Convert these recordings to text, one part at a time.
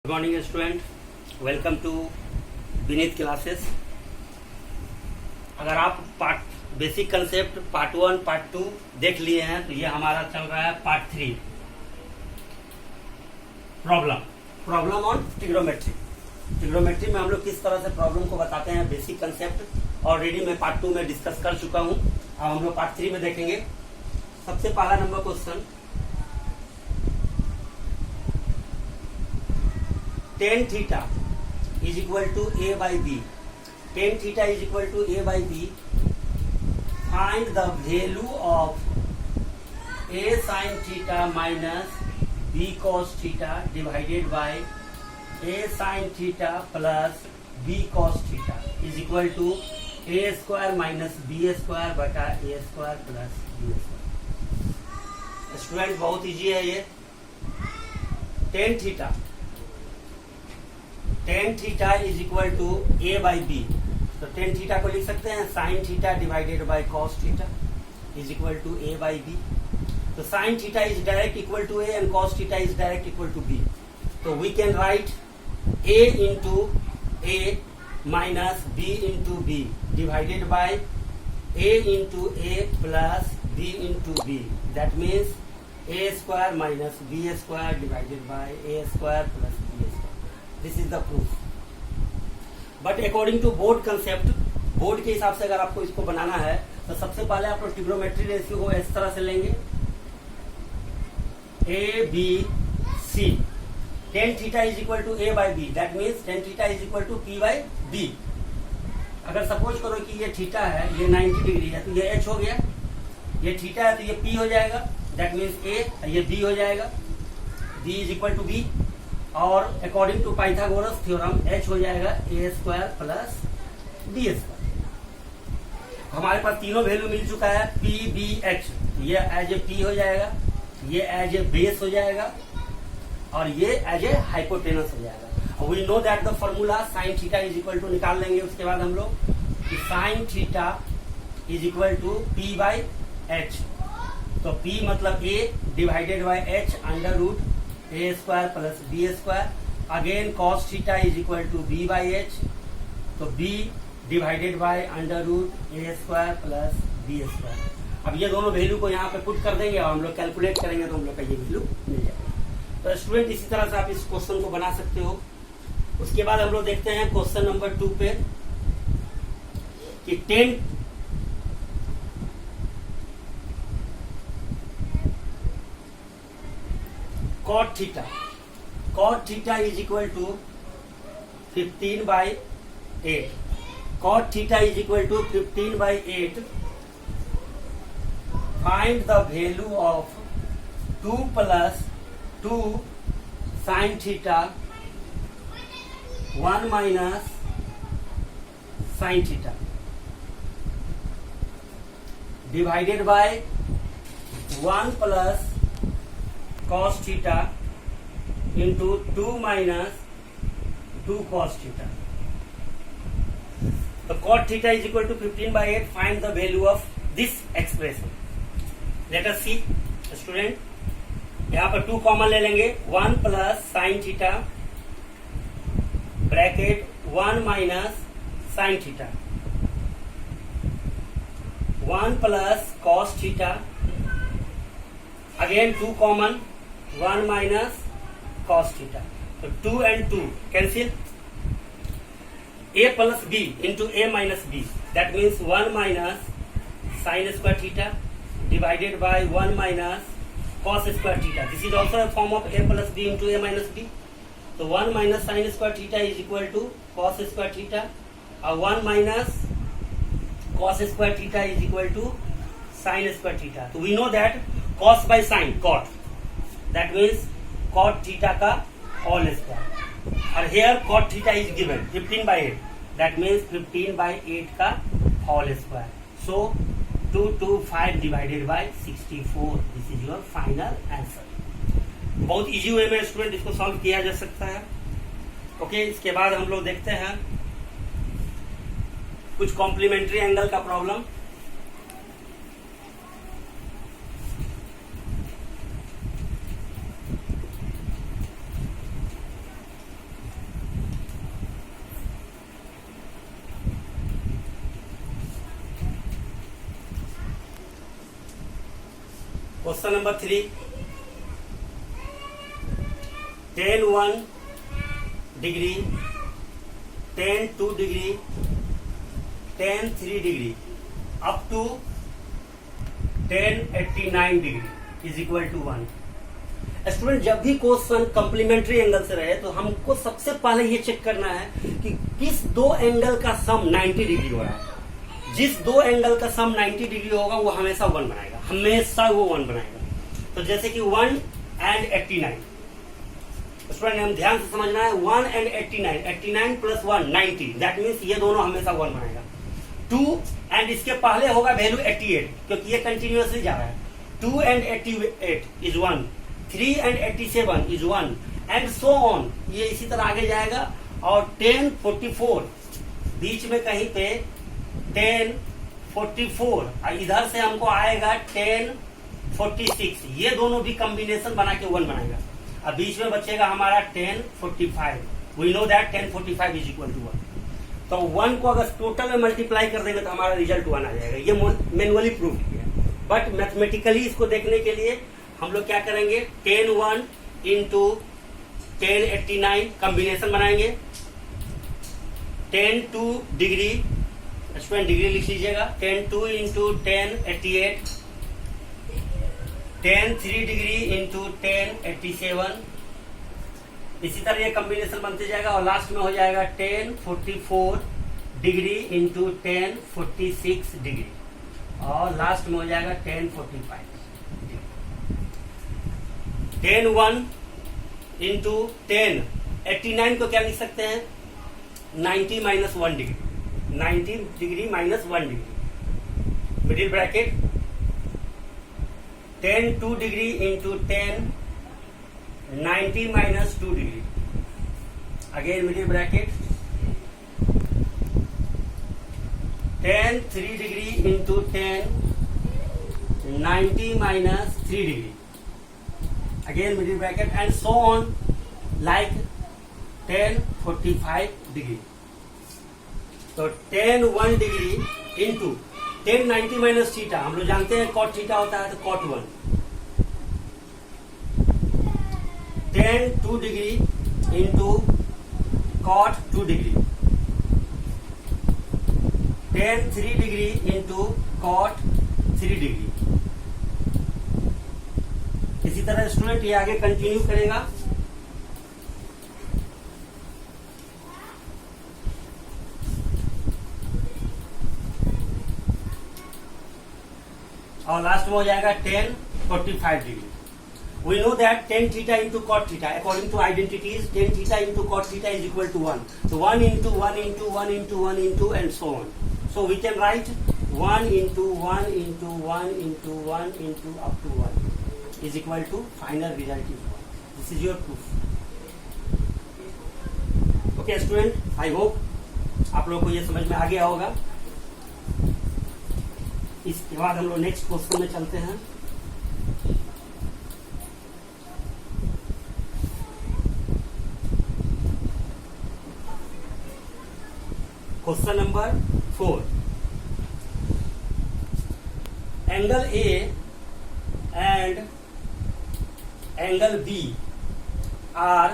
Good morning student, welcome to Vineet classes. अगर आप basic concept part 1 part 2 देख लिए हैं तो ये हमारा चल रहा है part 3 problem on trigonometry. Trigonometry में हम लोग किस तरह से प्रॉब्लम को बताते हैं, बेसिक कंसेप्ट ऑलरेडी मैं पार्ट 2 में डिस्कस कर चुका हूं। अब हम लोग पार्ट 3 में देखेंगे। सबसे पहला number question, tan theta is equal to a by b. Tan theta is equal to a by b. Find the value of a sin theta minus b cos theta divided by a sin theta plus b cos theta is equal to a square minus b square बटा a square plus b square। Student बहुत easy है ये। tan theta is equal to a by B. तो tan theta को लिख सकते हैं sine theta divided by cos theta is equal to a by B. तो sine theta is direct equal to a and cos theta is direct equal to b। तो we can write a into a minus b into b divided by a into a plus b into b। That means a square minus b square divided by a square plus b square. This is the proof. But according to board concept, board के हिसाब से अगर आपको इसको बनाना है तो सबसे पहले आप लोग ट्रिग्नोमेट्री रेशियो को इस तरह से लेंगे a b c। tan theta is equal to a by B. That means tan theta is equal to p by b। अगर सपोज करो कि ये थीटा है, ये 90 डिग्री है, तो ये h हो गया। ये थीटा है तो ये p हो जाएगा। दैट मीन्स a, ये b हो जाएगा। b is equal to b। और according to Pythagoras theorem h हो जाएगा a square plus b square. हमारे पास तीनों वैल्यू मिल चुका है p b h। ये एज ए p हो जाएगा, ये एज ए बेस हो जाएगा और ये एज ए हाइपोटेनस हो जाएगा। We know that the formula sine theta is equal to निकाल लेंगे। उसके बाद हम लोग कि sine theta is equal to p by h। तो p मतलब a divided by h under root a square plus b square. Again cos theta is equal to b by h। तो b divided by under root a square plus b square. अब ये दोनों value को यहाँ पे put कर देंगे और हम लोग कैलकुलेट करेंगे तो हम लोग का ये वैल्यू मिल जाएगा। तो स्टूडेंट इसी तरह से आप इस क्वेश्चन को बना सकते हो। उसके बाद हम लोग देखते हैं क्वेश्चन नंबर 2 पे कि tan cot theta is equal to 15 by 8। cot theta is equal to 15 by 8। Find the value of 2 plus 2 sin theta 1 minus sin theta divided by 1 plus cos theta into 2 minus 2 cos theta। तो cot theta is equal to 15 by 8। Find the value of this expression। Let us see student, यहाँ पर 2 common ले लेंगे। 1 plus sine theta bracket 1 minus sine theta 1 plus cos theta. Again 2 common 1 minus cos theta। तो 2 and 2 cancel। a plus b into a minus b। That means 1 minus sin square theta divided by 1 minus cos square theta। This is also a form of a plus b into a minus b। So 1 minus sin square theta is equal to cos square theta और 1 minus cos square theta is equal to sin square theta। तो we know that cos by sin cot, that means cot theta का whole square. और here cot theta is given 15 by 8। that means 15 by 8 का whole square. so 225 divided by 64। this is your final answer। बहुत easy way में student इसको solve किया जा सकता है। ओके, इसके बाद हम लोग देखते हैं कुछ कॉम्प्लीमेंट्री एंगल का problem. Question number 3, tan 1 degree, tan 2 degree, tan 3 degree up to tan 89 degree is equal to 1। Student, जब भी क्वेश्चन कॉम्प्लीमेंट्री एंगल से रहे तो हमको सबसे पहले ये चेक करना है कि किस दो एंगल का सम 90 डिग्री हो रहा है। जिस दो एंगल का सम 90 डिग्री होगा वो हमेशा 1 बनाएगा, हमेशा वो 1 बनाएगा। तो जैसे कि 1 एंड 89, स्टूडेंट हम ध्यान से समझना है, 1 एंड 89, 89 प्लस 1 90, दैट मीन्स ये दोनों हमेशा 1 बनाएगा। 2 एंड इसके पहले होगा वैल्यू 88, क्योंकि ये कंटिन्यूअसली जा रहा है। 2 and 88 is 1, 3 and 87 is 1 and so on, ये इसी तरह आगे जाएगा। और 10 44 बीच में कहीं पे 10 44, इधर से हमको आएगा 10 46, ये दोनों भी कॉम्बिनेशन बना के 1 बनाएगा। अब बीच में बचेगा हमारा 10 45, we know that 10 45 is equal to 1। तो 1 को अगर टोटल में मल्टीप्लाई कर देंगे तो हमारा रिजल्ट 1 आ जाएगा। ये मैनुअली प्रूव किया, बट मैथमेटिकली इसको देखने के लिए हम लोग क्या करेंगे, tan 1 इंटू tan 89 कॉम्बिनेशन बनाएंगे, tan 2 डिग्री, स्टूडेंट डिग्री लिख लीजिएगा, tan 2 into tan 88, tan 3 degree into tan 87, इसी तरह ये कॉम्बिनेशन बनते जाएगा और लास्ट में हो जाएगा tan 44 degree into tan 46 degree और लास्ट में हो जाएगा tan 45। tan 1 इंटू tan 89 को क्या लिख सकते हैं, 90 minus 1 degree, 90 degree minus 1 degree, middle bracket, tan 2 degree into tan 90 minus 2 degree, again middle bracket, tan 3 degree into tan 90 minus 3 degree, again middle bracket and so on like tan 45 degree। तो tan 1 degree into tan 90 minus theta, हम लोग जानते हैं cot theta होता है, तो cot 1, tan 2 degree into cot 2 degree, tan 3 degree into cot 3 degree. इसी तरह स्टूडेंट ये आगे कंटिन्यू करेगा। और लास्ट में हो जाएगा tan 45 degree. We know that tan theta into cot theta according to identities, tan theta into cot theta is equal to 1, तो 1 into 1 into 1 into 1 into and so on. So we can write 1 into 1 into 1 into 1 into up to 1 is equal to final result is 1. This is your proof. Okay student, I hope आप लोगों को ये समझ में आ गया होगा। इसके बाद हम लोग नेक्स्ट क्वेश्चन में चलते हैं। Question number 4, angle A and angle B are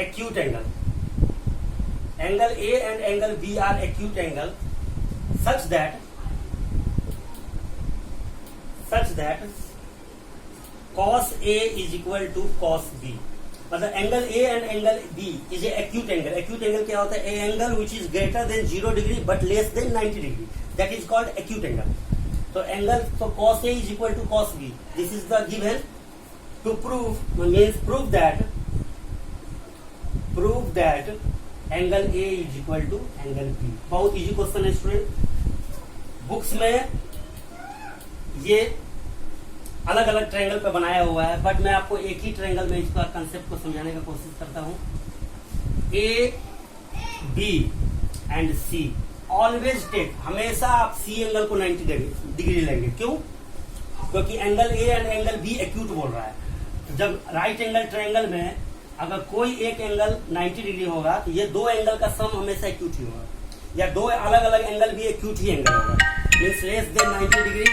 acute angle. Angle A and angle B are acute angle such that cos A is equal to cos B. मतलब angle A and angle B is a acute angle. Acute angle क्या होता है, a angle which is greater than 0 degree but less than 90 degree. That is called acute angle. तो angle, तो cos A is equal to cos B. This is the given. To prove means prove that angle A is equal to angle B. बहुत easy question है student. Books में ये अलग अलग triangle पे बनाया हुआ है, बट मैं आपको एक ही ट्रायंगल में इसका कंसेप्ट को समझाने का कोशिश करता हूँ। A, B and C always take, हमेशा आप सी एंगल को 90 डिग्री लेंगे। क्यों? क्योंकि angle A and angle B acute बोल रहा है। जब राइट एंगल ट्रायंगल में अगर कोई एक एंगल 90 डिग्री होगा तो ये दो एंगल का सम हमेशा एक्यूट ही होगा, या दो अलग अलग एंगल भी एक्यूट ही एंगल होगा। Means less than 90 degree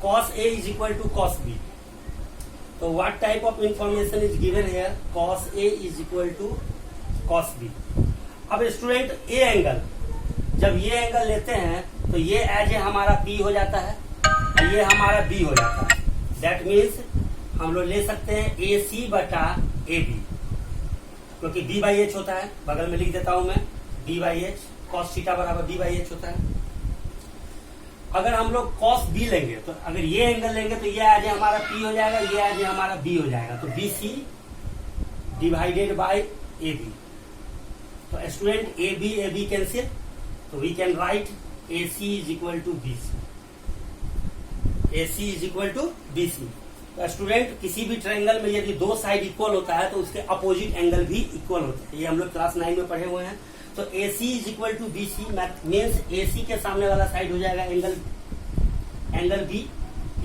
cos A is equal to cos B. तो what type of information is given here? Cos A is equal to cos B. अब स्टूडेंट A एंगल, जब ये angle लेते हैं तो ये as a हमारा P हो जाता है और ये हमारा B हो जाता है. दैट मीन्स हम लोग ले सकते हैं AC बटा AB, क्योंकि B बाई H होता है. बगल में लिख देता हूं मैं B by H, cos theta बराबर B बाई H होता है. अगर हम लोग cos B लेंगे तो अगर ये एंगल लेंगे तो ये आज हमारा P हो जाएगा, ये आज हमारा B हो जाएगा. तो BC डिवाइडेड बाय AB. तो स्टूडेंट AB कैंसिल, तो we can write AC is equal to BC. AC is equal to BC. तो स्टूडेंट किसी भी ट्रायंगल में यदि दो साइड इक्वल होता है तो उसके अपोजिट एंगल भी इक्वल होता है. ये हम लोग क्लास 9 में पढ़े हुए हैं. तो AC is equal to BC means AC के सामने वाला साइड हो जाएगा एंगल B.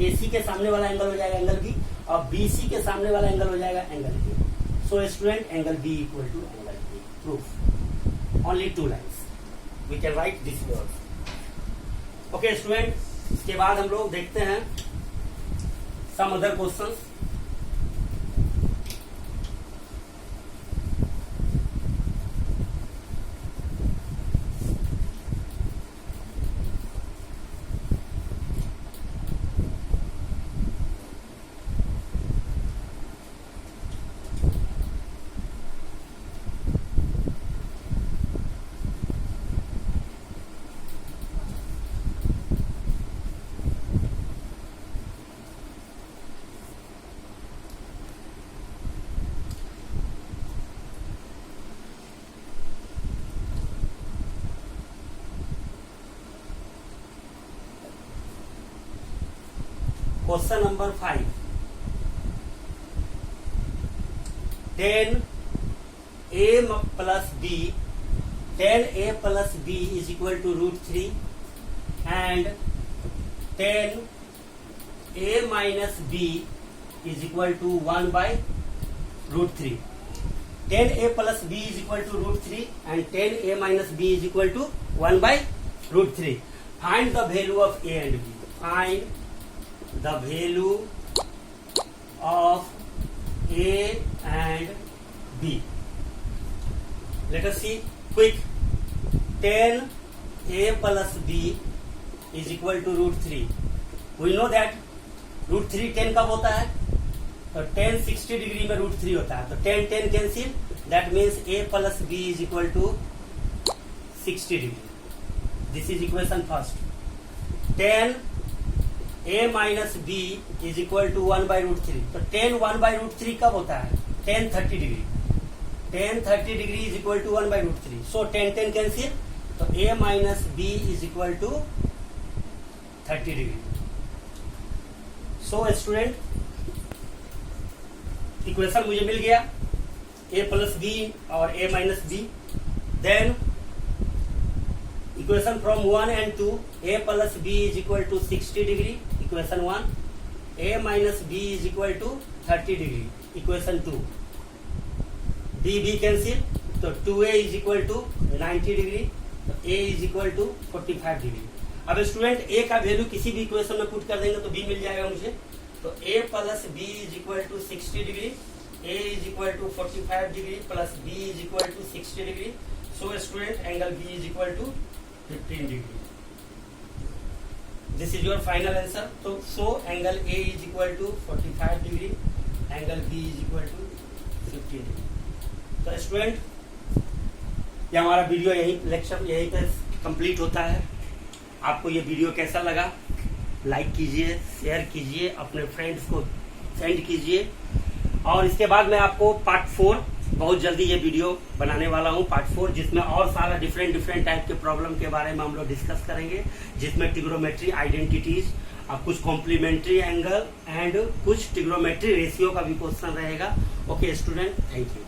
AC के सामने वाला एंगल हो जाएगा एंगल B और BC के सामने वाला एंगल हो जाएगा angle B. So student angle B equal to angle B. Proof. Only 2 lines. We can write this way also. Okay student, इसके बाद हम लोग देखते हैं some other questions. Question number 5. 10a plus b, 10a plus b is equal to root 3 and 10a minus b is equal to 1 by root 3. 10a plus b is equal to root 3 and 10a minus b is equal to 1 by root 3. Find the value of a and b. Find the value of a and b. Let us see quick. 10a plus b is equal to root 3. We know that root 3 10 कब होता है? तो 10 60 degree में root 3 होता है. तो 10 10 cancel. That means a plus b is equal to 60 degree. This is equation first. 10 a minus b is equal to 1 by root 3. तो 10 1 by root 3 कब होता है? 10 30 degree. 10 30 degree is equal to 1 by root 3. So 10 10 cancel. तो a minus b is equal to 30 degree. So student, equation मुझे मिल गया a plus b और a minus b. Then equation from 1 and 2, a plus b is equal to 60 degree, equation 1. a minus b is equal to 30 degree, equation 2. b cancel, तो 2a is equal to 90 degree, तो a is equal to 45 degree. अब student a का value किसी भी equation में put कर देंगे तो b मिल जाएगा मुझे. तो a plus b is equal to 60 degree, a is equal to 45 degree plus b is equal to 60 degree. So student, angle b is equal to 15 degree. This is your final answer. So angle A is equal to 45 degree, angle B is equal to 15 degree. तो student, ये हमारा video lecture यहीं पे complete होता है. आपको ये video कैसा लगा? लाइक कीजिए, शेयर कीजिए, अपने फ्रेंड्स को सेंड कीजिए. और इसके बाद मैं आपको पार्ट 4 बहुत जल्दी ये वीडियो बनाने वाला हूँ, पार्ट 4, जिसमें और सारा डिफरेंट टाइप के प्रॉब्लम के बारे में हम लोग डिस्कस करेंगे, जिसमें ट्रिग्नोमेट्री आइडेंटिटीज, अब कुछ कॉम्प्लीमेंट्री एंगल एंड कुछ ट्रिग्नोमेट्री रेशियो का भी क्वेश्चन रहेगा. Okay student, thank you.